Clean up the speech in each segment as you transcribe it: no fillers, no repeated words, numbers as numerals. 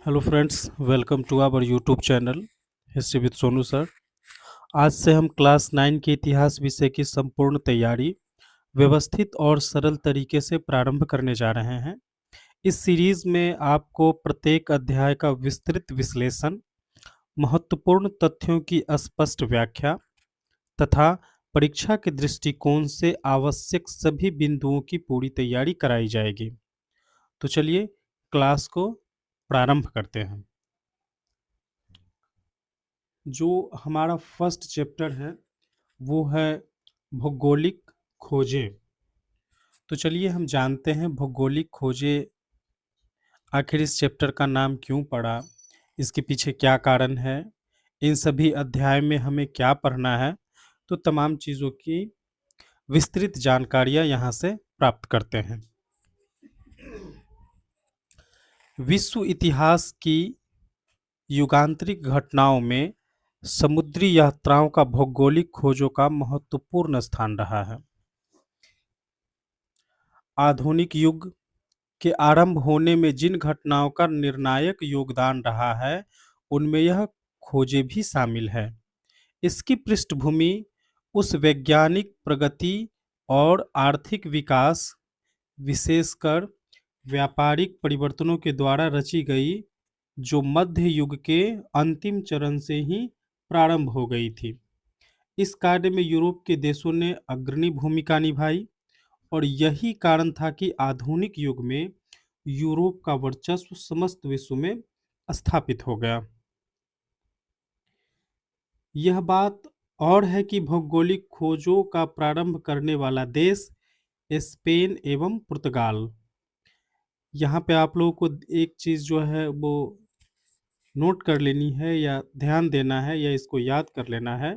Hello friends, welcome to our YouTube channel history with Sonu sir. आज से हम class 9 के इतिहास विषय की संपूर्ण तैयारी व्यवस्थित और सरल तरीके से प्रारंभ करने जा रहे हैं। इस सीरीज में आपको प्रत्येक अध्याय का विस्तृत विश्लेषण, महत्वपूर्ण तथ्यों की स्पष्ट व्याख्या तथा परीक्षा के दृष्टिकोण से आवश्यक सभी बिंदुओं की पूरी तैयारी कराई जाएगी। तो चलिए क्लास को प्रारंभ करते हैं। जो हमारा फर्स्ट चैप्टर है वो है भौगोलिक खोजें। तो चलिए हम जानते हैं भौगोलिक खोजें आखिर इस चैप्टर का नाम क्यों पड़ा, इसके पीछे क्या कारण है, इन सभी अध्याय में हमें क्या पढ़ना है। तो तमाम चीज़ों की विस्तृत जानकारियाँ यहाँ से प्राप्त करते हैं। विश्व इतिहास की युगांतरिक घटनाओं में समुद्री यात्राओं का भौगोलिक खोजों का महत्वपूर्ण स्थान रहा है। आधुनिक युग के आरंभ होने में जिन घटनाओं का निर्णायक योगदान रहा है, उनमें यह खोजें भी शामिल है। इसकी पृष्ठभूमि उस वैज्ञानिक प्रगति और आर्थिक विकास, विशेषकर व्यापारिक परिवर्तनों के द्वारा रची गई, जो मध्य युग के अंतिम चरण से ही प्रारंभ हो गई थी। इस कार्य में यूरोप के देशों ने अग्रणी भूमिका निभाई और यही कारण था कि आधुनिक युग में यूरोप का वर्चस्व समस्त विश्व में स्थापित हो गया। यह बात और है कि भौगोलिक खोजों का प्रारंभ करने वाला देश स्पेन एवं पुर्तगाल। यहाँ पे आप लोगों को एक चीज़ जो है वो नोट कर लेनी है या ध्यान देना है या इसको याद कर लेना है।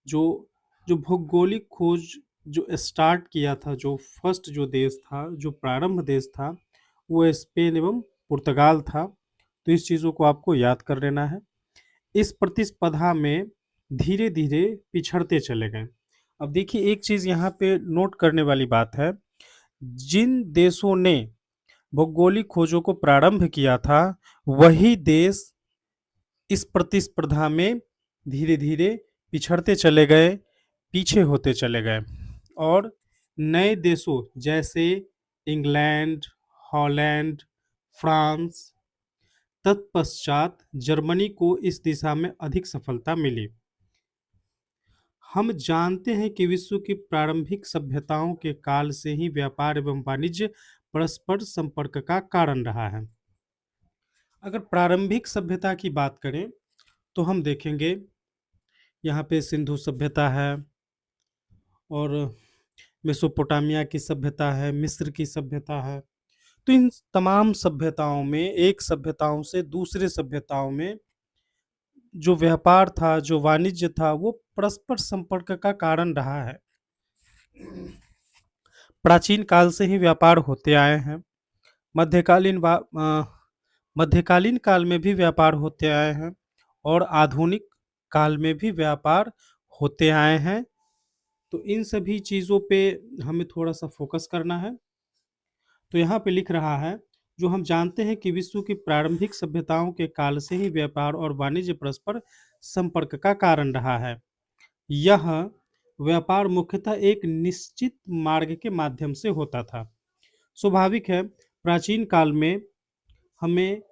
जो जो भौगोलिक खोज जो स्टार्ट किया था, जो फर्स्ट जो देश था, जो प्रारंभ देश था, वो स्पेन एवं पुर्तगाल था। तो इस चीज़ों को आपको याद कर लेना है। इस प्रतिस्पर्धा में धीरे धीरे पिछड़ते चले गए। अब देखिए एक चीज़ यहाँ पे नोट करने वाली बात है, जिन देशों ने भौगोलिक खोजों को प्रारंभ किया था वही देश इस प्रतिस्पर्धा में धीरे धीरे पिछड़ते चले गए, पीछे होते चले गए और नए देशों जैसे इंग्लैंड, हॉलैंड, फ्रांस, तत्पश्चात जर्मनी को इस दिशा में अधिक सफलता मिली। हम जानते हैं कि विश्व की प्रारंभिक सभ्यताओं के काल से ही व्यापार एवं वाणिज्य परस्पर संपर्क का कारण रहा है। अगर प्रारंभिक सभ्यता की बात करें तो हम देखेंगे यहाँ पे सिंधु सभ्यता है और मेसोपोटामिया की सभ्यता है, मिस्र की सभ्यता है। तो इन तमाम सभ्यताओं में एक सभ्यताओं से दूसरे सभ्यताओं में जो व्यापार था, जो वाणिज्य था, वो परस्पर संपर्क का कारण रहा है। प्राचीन काल से ही व्यापार होते आए हैं। मध्यकालीन मध्यकालीन काल में भी व्यापार होते आए हैं और आधुनिक काल में भी व्यापार होते आए हैं। तो इन सभी चीज़ों पे हमें थोड़ा सा फोकस करना है। तो यहाँ पे लिख रहा है, जो हम जानते हैं कि विश्व की प्रारंभिक सभ्यताओं के काल से ही व्यापार और वाणिज्य परस्पर संपर्क का कारण रहा है। यह व्यापार मुख्यतः एक निश्चित मार्ग के माध्यम से होता था। स्वाभाविक है, प्राचीन काल में हमें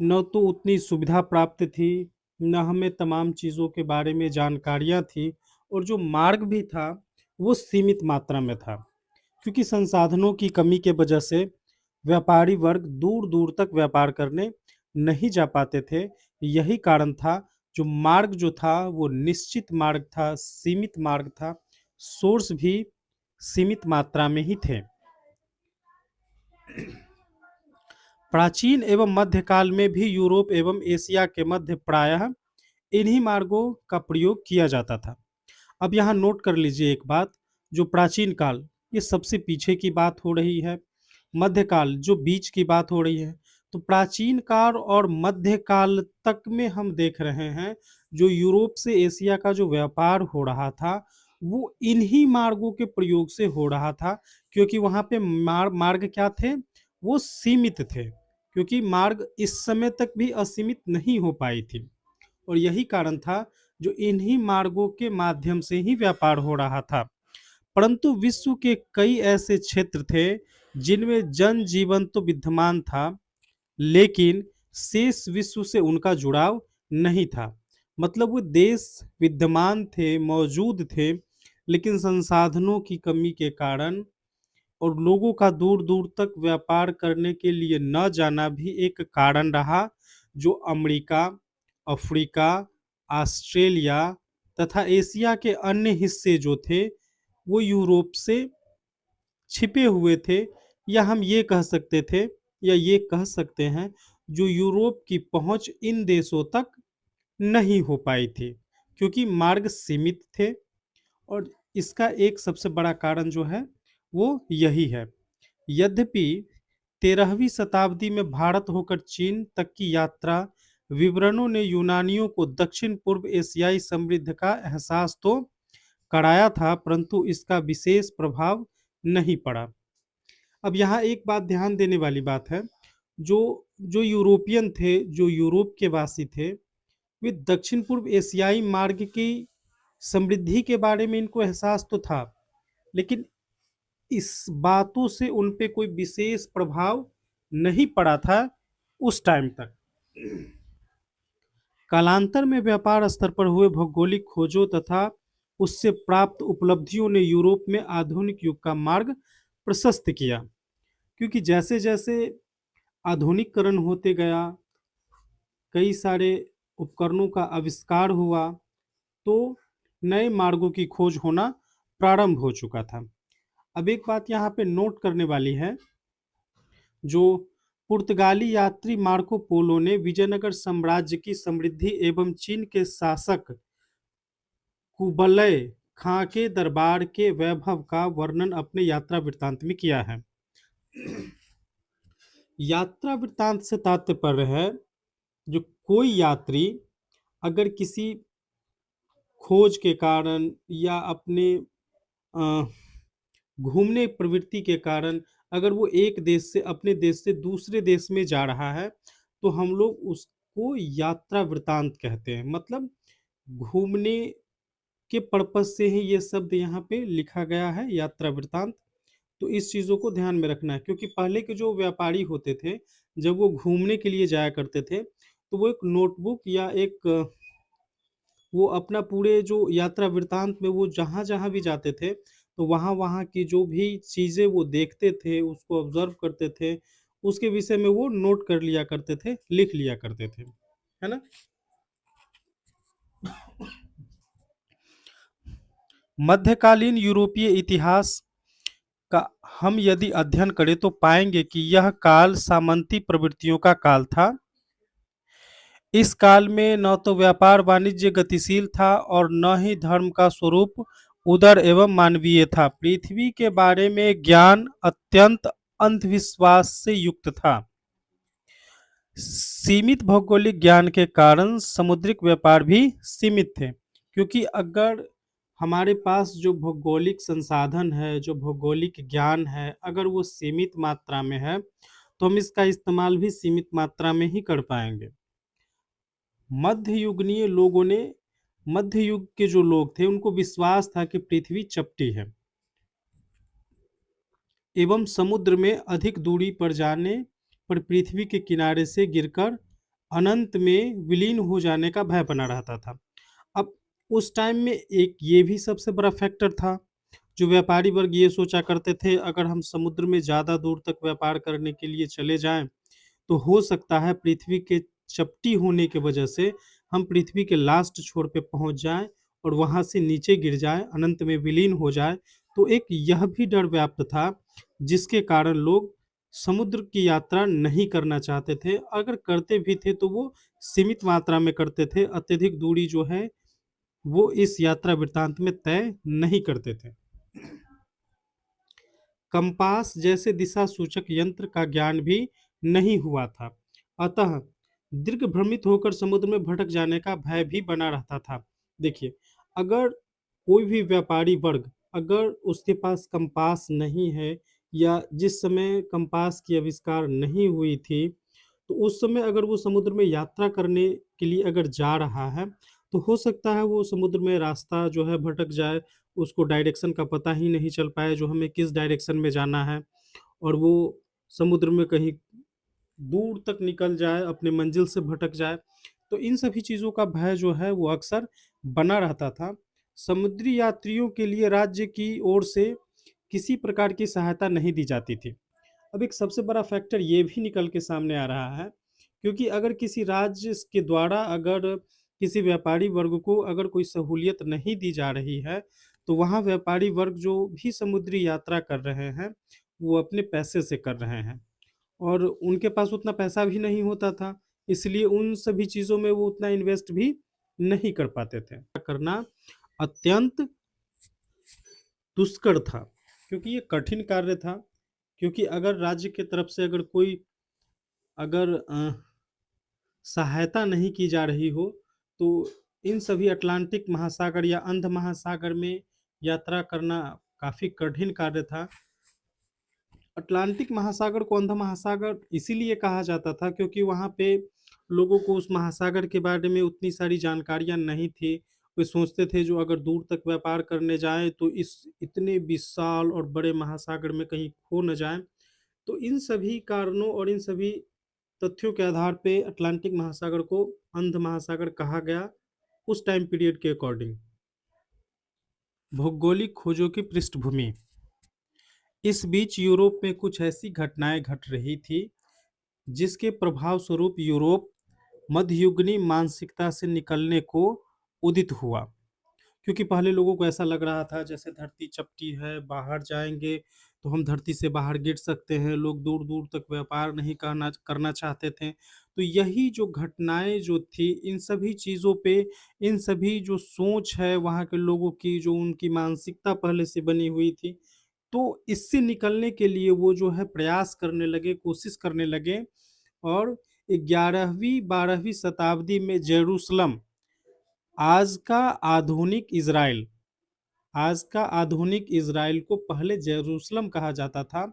न तो उतनी सुविधा प्राप्त थी, न हमें तमाम चीज़ों के बारे में जानकारियाँ थी और जो मार्ग भी था वो सीमित मात्रा में था, क्योंकि संसाधनों की कमी के वजह से व्यापारी वर्ग दूर दूर तक व्यापार करने नहीं जा पाते थे। यही कारण था, जो मार्ग जो था वो निश्चित मार्ग था, सीमित मार्ग था, सोर्स भी सीमित मात्रा में ही थे। प्राचीन एवं मध्यकाल में भी यूरोप एवं एशिया के मध्य प्रायः इन्हीं मार्गों का प्रयोग किया जाता था। अब यहाँ नोट कर लीजिए एक बात, जो प्राचीन काल ये सबसे पीछे की बात हो रही है, मध्यकाल जो बीच की बात हो रही है। तो प्राचीन काल और मध्यकाल तक में हम देख रहे हैं जो यूरोप से एशिया का जो व्यापार हो रहा था वो इन्हीं मार्गों के प्रयोग से हो रहा था, क्योंकि वहाँ पे मार्ग क्या थे, वो सीमित थे। क्योंकि मार्ग इस समय तक भी असीमित नहीं हो पाई थी और यही कारण था जो इन्हीं मार्गों के माध्यम से ही व्यापार हो रहा था। परंतु विश्व के कई ऐसे क्षेत्र थे जिनमें जनजीवन तो विद्यमान था, लेकिन शेष विश्व से उनका जुड़ाव नहीं था। मतलब वो देश विद्यमान थे, मौजूद थे, लेकिन संसाधनों की कमी के कारण और लोगों का दूर-दूर तक व्यापार करने के लिए न जाना भी एक कारण रहा, जो अमेरिका, अफ्रीका, ऑस्ट्रेलिया तथा एशिया के अन्य हिस्से जो थे, वो यूरोप से छिपे हुए थे, या हम ये कह सकते थे या ये कह सकते हैं, जो यूरोप की पहुंच इन देशों तक नहीं हो पाई थी, क्योंकि मार्ग सीमित थे। और इसका एक सबसे बड़ा कारण जो है वो यही है। यद्यपि 13वीं शताब्दी में भारत होकर चीन तक की यात्रा विवरणों ने यूनानियों को दक्षिण पूर्व एशियाई समृद्धि का एहसास तो कराया था, परंतु इसका विशेष प्रभाव नहीं पड़ा। अब यहाँ एक बात ध्यान देने वाली बात है, जो जो यूरोपियन थे, जो यूरोप के वासी थे, वे दक्षिण पूर्व एशियाई मार्ग की समृद्धि के बारे में इनको एहसास तो था, लेकिन इस बातों से उन पे कोई विशेष प्रभाव नहीं पड़ा था उस टाइम तक। कालांतर में व्यापार स्तर पर हुए भौगोलिक खोजों तथा उससे प्राप्त उपलब्धियों ने यूरोप में आधुनिक युग का मार्ग प्रशस्त किया, क्योंकि जैसे जैसे आधुनिकीकरण होते गया, कई सारे उपकरणों का आविष्कार हुआ, तो नए मार्गों की खोज होना प्रारंभ हो चुका था। अब एक बात यहाँ पे नोट करने वाली है, जो पुर्तगाली यात्री मार्को पोलो ने विजयनगर साम्राज्य की समृद्धि एवं चीन के शासक कुबलय खां के दरबार के वैभव का वर्णन अपने यात्रा वृत्तांत में किया है। यात्रा वृत्तांत से तात्पर्य है, जो कोई यात्री अगर किसी खोज के कारण या अपने अ, घूमने प्रवृत्ति के कारण अगर वो एक देश से अपने देश से दूसरे देश में जा रहा है, तो हम लोग उसको यात्रा वृत्तांत कहते हैं। मतलब घूमने के पर्पज से ही ये शब्द यहाँ पे लिखा गया है, यात्रा वृत्तांत। तो इस चीज़ों को ध्यान में रखना है, क्योंकि पहले के जो व्यापारी होते थे, जब वो घूमने के लिए जाया करते थे, तो वो एक नोटबुक या एक वो अपना पूरे जो यात्रा वृत्तांत में वो जहाँ-जहाँ भी जाते थे, तो वहाँ-वहाँ की जो भी चीज़ें वो देखते थे, उसको ऑब्ज़र्व करते थे, उसके विषय में वो नोट कर लिया करते थे, लिख लिया करते थे। है ना? मध्यकालीन यूरोपीय इतिहास का हम यदि अध्ययन करें तो पाएंगे कि यह काल सामंती प्रवृत्तियों का काल था। इस काल में न तो व्यापार वाणिज्य गतिशील था और न ही धर्म का स्वरूप उदार एवं मानवीय था। पृथ्वी के बारे में ज्ञान अत्यंत अंधविश्वास से युक्त था। सीमित भौगोलिक ज्ञान के कारण समुद्रिक व्यापार भी सीमित थे, क्योंकि अगर हमारे पास जो भौगोलिक संसाधन है, जो भौगोलिक ज्ञान है, अगर वो सीमित मात्रा में है, तो हम इसका इस्तेमाल भी सीमित मात्रा में ही कर पाएंगे। मध्ययुगीन लोगों ने मध्य युग के जो लोग थे, उनको विश्वास था कि पृथ्वी चपटी है एवं समुद्र में अधिक दूरी पर जाने पर पृथ्वी के किनारे से गिरकर अनंत में विलीन हो जाने का भय बना रहता था। अब उस टाइम में एक ये भी सबसे बड़ा फैक्टर था, जो व्यापारी वर्ग ये सोचा करते थे, अगर हम समुद्र में ज़्यादा दूर तक व्यापार करने के लिए चले जाएं, तो हो सकता है पृथ्वी के चपटी होने की वजह से हम पृथ्वी के लास्ट छोर पे पहुंच जाएं और वहां से नीचे गिर जाएं, अनंत में विलीन हो जाए। तो एक यह भी डर व्याप्त था, जिसके कारण लोग समुद्र की यात्रा नहीं करना चाहते थे। अगर करते भी थे तो वो सीमित मात्रा में करते थे, अत्यधिक दूरी जो है वो इस यात्रा वृत्तांत में तय नहीं करते थे। कंपास जैसे दिशा सूचक यंत्र का ज्ञान भी नहीं हुआ था, अतः दीर्घ भ्रमित होकर समुद्र में भटक जाने का भय भी बना रहता था। देखिए, अगर कोई भी व्यापारी वर्ग अगर उसके पास कंपास नहीं है, या जिस समय कंपास की आविष्कार नहीं हुई थी, तो उस समय अगर वो समुद्र में यात्रा करने के लिए अगर जा रहा है, तो हो सकता है वो समुद्र में रास्ता जो है भटक जाए, उसको डायरेक्शन का पता ही नहीं चल पाए, जो हमें किस डायरेक्शन में जाना है और वो समुद्र में कहीं दूर तक निकल जाए, अपने मंजिल से भटक जाए। तो इन सभी चीज़ों का भय जो है वो अक्सर बना रहता था। समुद्री यात्रियों के लिए राज्य की ओर से किसी प्रकार की सहायता नहीं दी जाती थी। अब एक सबसे बड़ा फैक्टर ये भी निकल के सामने आ रहा है, क्योंकि अगर किसी राज्य के द्वारा अगर किसी व्यापारी वर्ग को अगर कोई सहूलियत नहीं दी जा रही है, तो वहाँ व्यापारी वर्ग जो भी समुद्री यात्रा कर रहे हैं, वो अपने पैसे से कर रहे हैं और उनके पास उतना पैसा भी नहीं होता था, इसलिए उन सभी चीज़ों में वो उतना इन्वेस्ट भी नहीं कर पाते थे। करना अत्यंत दुष्कर था, क्योंकि ये कठिन कार्य था, क्योंकि अगर राज्य की तरफ से अगर कोई अगर सहायता नहीं की जा रही हो, तो इन सभी अटलांटिक महासागर या अंध महासागर में यात्रा करना काफ़ी कठिन कार्य था। अटलांटिक महासागर को अंध महासागर इसीलिए कहा जाता था क्योंकि वहाँ पे लोगों को उस महासागर के बारे में उतनी सारी जानकारियाँ नहीं थी। वे सोचते थे जो अगर दूर तक व्यापार करने जाएँ तो इस इतने विशाल और बड़े महासागर में कहीं खो न जाएँ। तो इन सभी कारणों और इन सभी तथ्यों के आधार पे अटलांटिक महासागर को अंध महासागर कहा गया उस टाइम पीरियड के अकॉर्डिंग। भौगोलिक खोजों की पृष्ठभूमि। इस बीच यूरोप में कुछ ऐसी घटनाएं घट रही थी जिसके प्रभाव स्वरूप यूरोप मध्ययुगीन मानसिकता से निकलने को उदित हुआ। क्योंकि पहले लोगों को ऐसा लग रहा था जैसे धरती चपटी है, बाहर जाएंगे तो हम धरती से बाहर गिर सकते हैं, लोग दूर दूर तक व्यापार नहीं करना करना चाहते थे। तो यही जो घटनाएं जो थी इन सभी चीज़ों पे, इन सभी जो सोच है वहाँ के लोगों की, जो उनकी मानसिकता पहले से बनी हुई थी, तो इससे निकलने के लिए वो जो है प्रयास करने लगे, कोशिश करने लगे और 11वीं 12वीं शताब्दी में जेरूसलम, आज का आधुनिक इज़राइल आज का आधुनिक इज़राइल को पहले जेरूसलम कहा जाता था,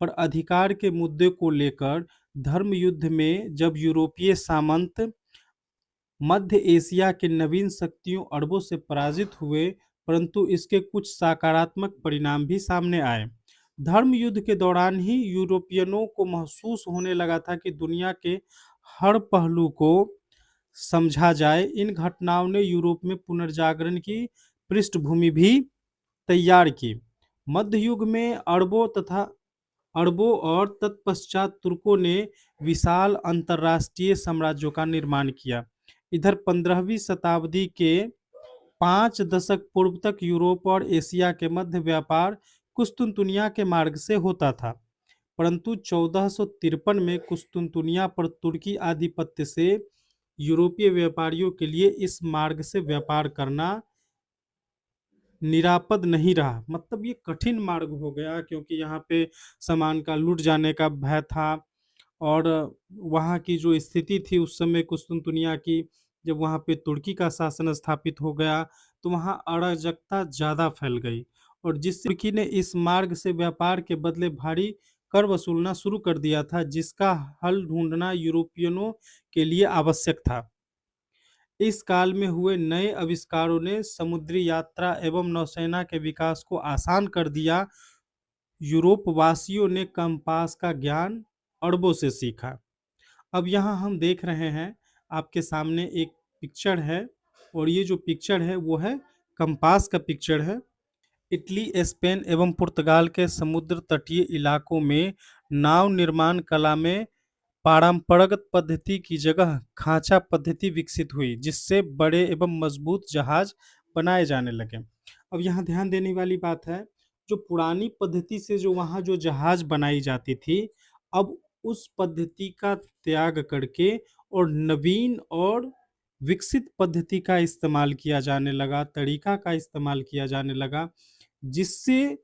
पर अधिकार के मुद्दे को लेकर धर्म युद्ध में जब यूरोपीय सामंत मध्य एशिया के नवीन शक्तियों अरबों से पराजित हुए, परंतु इसके कुछ सकारात्मक परिणाम भी सामने आए। धर्म युद्ध के दौरान ही यूरोपियनों को महसूस होने लगा था कि दुनिया के हर पहलू को समझा जाए। इन घटनाओं ने यूरोप में पुनर्जागरण की पृष्ठभूमि भी तैयार की। मध्य युग में अरबों और तत्पश्चात तुर्कों ने विशाल अंतर्राष्ट्रीय साम्राज्यों का निर्माण किया। इधर 15वीं शताब्दी के 5 दशक पूर्व तक यूरोप और एशिया के मध्य व्यापार कुस्तुनतुनिया के मार्ग से होता था, परंतु 1453 में कुस्तुनतुनिया पर तुर्की आधिपत्य से यूरोपीय व्यापारियों के लिए इस मार्ग से व्यापार करना निरापद नहीं रहा। मतलब ये कठिन मार्ग हो गया, क्योंकि यहाँ पे सामान का लूट जाने का भय था और वहाँ की जो स्थिति थी उस समय कुस्तुनतुनिया की, जब वहाँ पे तुर्की का शासन स्थापित हो गया, तो वहाँ अराजकता ज़्यादा फैल गई और जिससे तुर्की ने इस मार्ग से व्यापार के बदले भारी कर वसूलना शुरू कर दिया था, जिसका हल ढूंढना यूरोपियनों के लिए आवश्यक था। इस काल में हुए नए आविष्कारों ने समुद्री यात्रा एवं नौसेना के विकास को आसान कर दिया। यूरोपवासियों ने कंपास का ज्ञान अरबों से सीखा। अब यहाँ हम देख रहे हैं, आपके सामने एक पिक्चर है और ये जो पिक्चर है वो है कंपास का पिक्चर है। इटली, स्पेन एवं पुर्तगाल के समुद्र तटीय इलाकों में नाव निर्माण कला में पारंपरिक पद्धति की जगह खांचा पद्धति विकसित हुई, जिससे बड़े एवं मजबूत जहाज बनाए जाने लगे। अब यहाँ ध्यान देने वाली बात है, जो पुरानी पद्धति से जो वहाँ जो जहाज बनाई जाती थी, अब उस पद्धति का त्याग करके और नवीन और विकसित पद्धति का इस्तेमाल किया जाने लगा, तरीका का इस्तेमाल किया जाने लगा, जिससे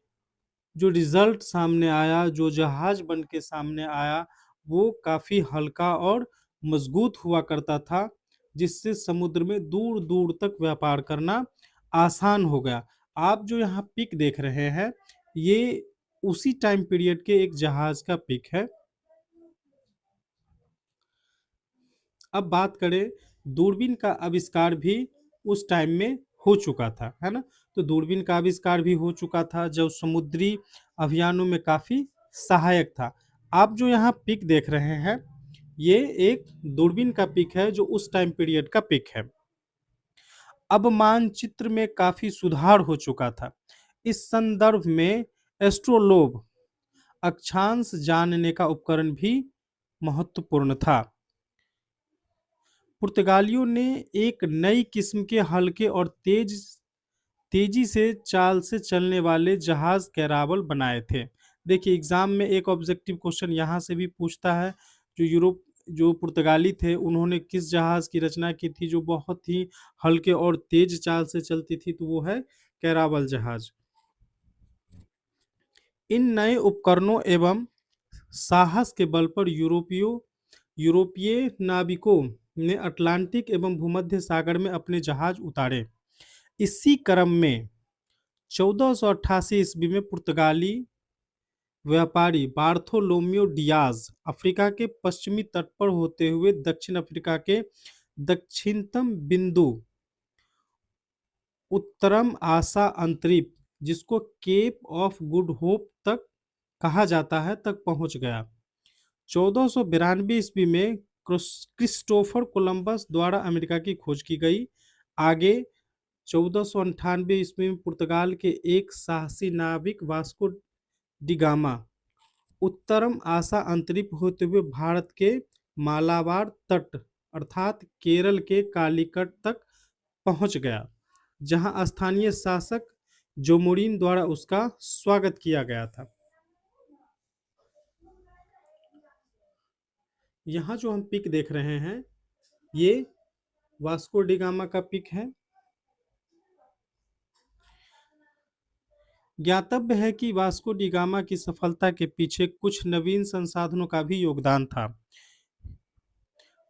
जो रिजल्ट सामने आया, जो जहाज बन के सामने आया, वो काफ़ी हल्का और मजबूत हुआ करता था, जिससे समुद्र में दूर-दूर तक व्यापार करना आसान हो गया। आप जो यहाँ पिक देख रहे हैं, ये उसी टाइम पीरियड के एक जहाज का पिक है। अब बात करें, दूरबीन का आविष्कार भी उस टाइम में हो चुका था, है ना? तो दूरबीन का आविष्कार भी हो चुका था जो समुद्री अभियानों में काफ़ी सहायक था। आप जो यहाँ पिक देख रहे हैं, ये एक दूरबीन का पिक है जो उस टाइम पीरियड का पिक है। अब मानचित्र में काफ़ी सुधार हो चुका था। इस संदर्भ में एस्ट्रोलोब अक्षांश जानने का उपकरण भी महत्वपूर्ण था। पुर्तगालियों ने एक नई किस्म के हल्के और तेजी से चाल से चलने वाले जहाज कैरावल बनाए थे। देखिए एग्जाम में एक ऑब्जेक्टिव क्वेश्चन यहाँ से भी पूछता है, जो पुर्तगाली थे उन्होंने किस जहाज की रचना की थी जो बहुत ही हल्के और तेज चाल से चलती थी, तो वो है कैरावल जहाज। इन नए उपकरणों एवं साहस के बल पर यूरोपीय नाविकों ने अटलांटिक एवं भूमध्य सागर में अपने जहाज उतारे। इसी क्रम में 1488 ईस्वी में पुर्तगाली व्यापारी बार्थोलोम्यू डियाज अफ्रीका के पश्चिमी तट पर होते हुए दक्षिण अफ्रीका के दक्षिणतम बिंदु उत्तरम आसा अंतरिप, जिसको केप ऑफ गुड होप तक कहा जाता है, तक पहुंच गया। 1492 ईस्वी में क्रिस्टोफर कोलंबस द्वारा अमेरिका की खोज की गई। आगे 1498 ईस्वी में पुर्तगाल के एक साहसी नाविक वास्को डी गामा उत्तरम आसा अंतरिप होते हुए भारत के मालाबार तट अर्थात केरल के कालीकट तक पहुंच गया, जहां स्थानीय शासक जोमोरिन द्वारा उसका स्वागत किया गया था। यहाँ जो हम पिक देख रहे हैं, ये वास्को डी गामा का पिक है। ज्ञातव्य है कि वास्को डी गामा की सफलता के पीछे कुछ नवीन संसाधनों का भी योगदान था।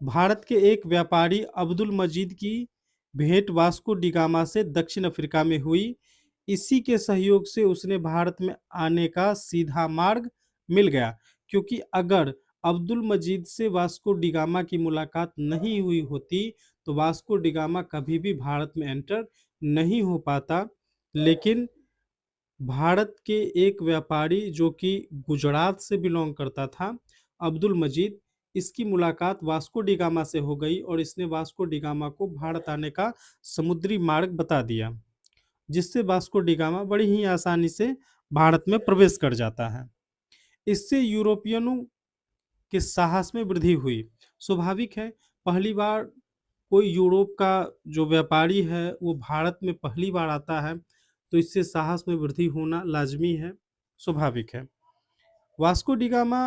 भारत के एक व्यापारी अब्दुल मजीद की भेंट वास्को डी गामा से दक्षिण अफ्रीका में हुई। इसी के सहयोग से उसने भारत में आने का सीधा मार्ग मिल गया, क्योंकि अगर अब्दुल मजीद से वास्को डी गामा की मुलाकात नहीं हुई होती तो वास्को डी गामा कभी भी भारत में एंटर नहीं हो पाता। लेकिन भारत के एक व्यापारी जो कि गुजरात से बिलोंग करता था, अब्दुल मजीद, इसकी मुलाकात वास्को डी गामा से हो गई और इसने वास्को डी गामा को भारत आने का समुद्री मार्ग बता दिया, जिससे वास्को डी गामा बड़ी ही आसानी से भारत में प्रवेश कर जाता है। इससे यूरोपियनों के साहस में वृद्धि हुई। स्वाभाविक है, पहली बार कोई यूरोप का जो व्यापारी है वो भारत में पहली बार आता है, तो इससे साहस में वृद्धि होना लाजमी है, स्वाभाविक है। वास्को डी गामा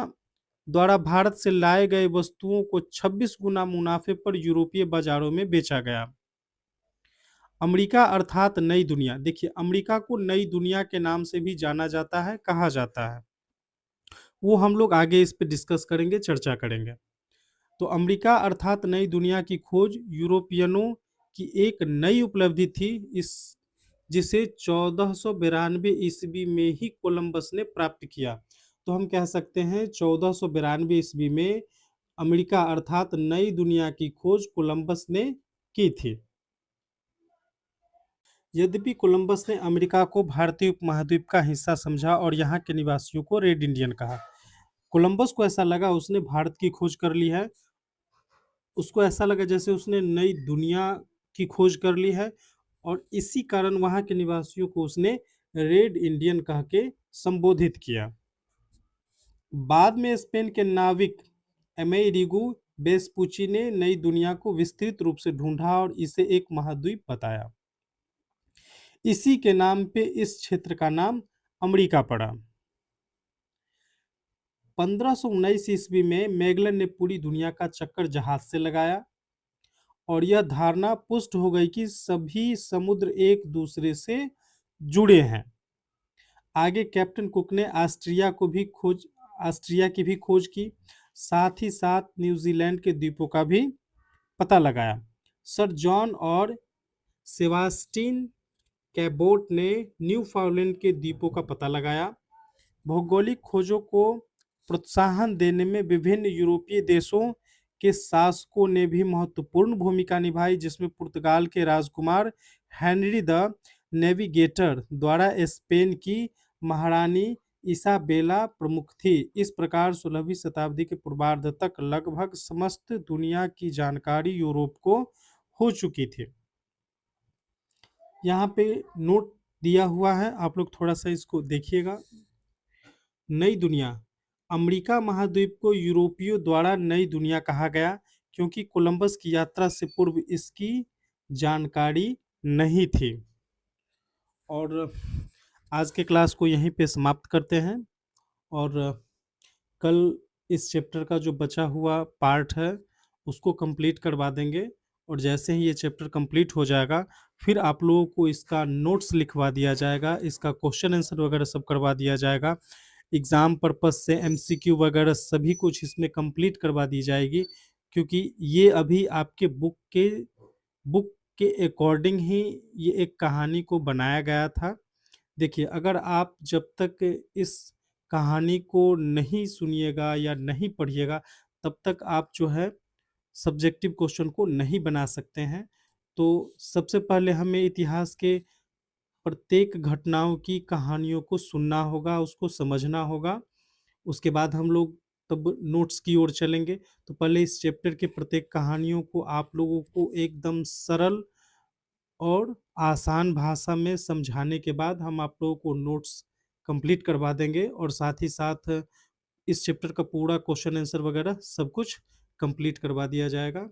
द्वारा भारत से लाए गए वस्तुओं को 26 गुना मुनाफे पर यूरोपीय बाजारों में बेचा गया। अमेरिका अर्थात नई दुनिया, देखिए अमेरिका को नई दुनिया के नाम से भी जाना जाता है, कहा जाता है, वो हम लोग आगे इस पे डिस्कस करेंगे, चर्चा करेंगे। तो अमेरिका अर्थात नई दुनिया की खोज यूरोपियनों की एक नई उपलब्धि थी, इस जिसे 1492 ईस्वी में ही कोलंबस ने प्राप्त किया। तो हम कह सकते हैं 1492 ईस्वी में अमेरिका अर्थात नई दुनिया की खोज कोलंबस ने की थी। यद्यपि कोलंबस ने अमेरिका को भारतीय उपमहाद्वीप का हिस्सा समझा और यहाँ के निवासियों को रेड इंडियन कहा। कोलंबस को ऐसा लगा उसने भारत की खोज कर ली है, उसको ऐसा लगा जैसे उसने नई दुनिया की खोज कर ली है, और इसी कारण वहाँ के निवासियों को उसने रेड इंडियन कह के संबोधित किया। बाद में स्पेन के नाविक अमेरिगो वेस्पुची ने नई दुनिया को विस्तृत रूप से ढूंढा और इसे एक महाद्वीप बताया। इसी के नाम पे इस क्षेत्र का नाम अमेरिका पड़ा। 1519 ईस्वी में मैगलन ने पूरी दुनिया का चक्कर जहाज से लगाया और यह धारणा पुष्ट हो गई कि सभी समुद्र एक दूसरे से जुड़े हैं। आगे कैप्टन कुक ने ऑस्ट्रिया की भी खोज की, साथ ही साथ न्यूजीलैंड के द्वीपों का भी पता लगाया। सर जॉन और सेबास्टिन कैबोट ने न्यूफाउंडलैंड के द्वीपों का पता लगाया। भौगोलिक खोजों को प्रोत्साहन देने में विभिन्न यूरोपीय देशों के शासकों ने भी महत्वपूर्ण भूमिका निभाई, जिसमें पुर्तगाल के राजकुमार हेनरी द नेविगेटर द्वारा स्पेन की महारानी इसाबेला प्रमुख थी। इस प्रकार 16वीं शताब्दी के पूर्वार्ध तक लगभग समस्त दुनिया की जानकारी यूरोप को हो चुकी थी। यहाँ पे नोट दिया हुआ है, आप लोग थोड़ा सा इसको देखिएगा। नई दुनिया, अमेरिका महाद्वीप को यूरोपियों द्वारा नई दुनिया कहा गया, क्योंकि कोलंबस की यात्रा से पूर्व इसकी जानकारी नहीं थी। और आज के क्लास को यहीं पे समाप्त करते हैं, और कल इस चैप्टर का जो बचा हुआ पार्ट है उसको कंप्लीट करवा देंगे। और जैसे ही ये चैप्टर कंप्लीट हो जाएगा, फिर आप लोगों को इसका नोट्स लिखवा दिया जाएगा, इसका क्वेश्चन आंसर वगैरह सब करवा दिया जाएगा। एग्ज़ाम पर्पस से एमसीक्यू वगैरह सभी कुछ इसमें कंप्लीट करवा दी जाएगी, क्योंकि ये अभी आपके बुक के अकॉर्डिंग ही ये एक कहानी को बनाया गया था। देखिए, अगर आप जब तक इस कहानी को नहीं सुनिएगा या नहीं पढ़िएगा, तब तक आप जो है सब्जेक्टिव क्वेश्चन को नहीं बना सकते हैं। तो सबसे पहले हमें इतिहास के प्रत्येक घटनाओं की कहानियों को सुनना होगा, उसको समझना होगा। उसके बाद हम लोग तब नोट्स की ओर चलेंगे। तो पहले इस चैप्टर के प्रत्येक कहानियों को आप लोगों को एकदम सरल और आसान भाषा में समझाने के बाद हम आप लोगों को नोट्स कंप्लीट करवा देंगे, और साथ ही साथ इस चैप्टर का पूरा क्वेश्चन आंसर वगैरह सब कुछ कंप्लीट करवा दिया जाएगा।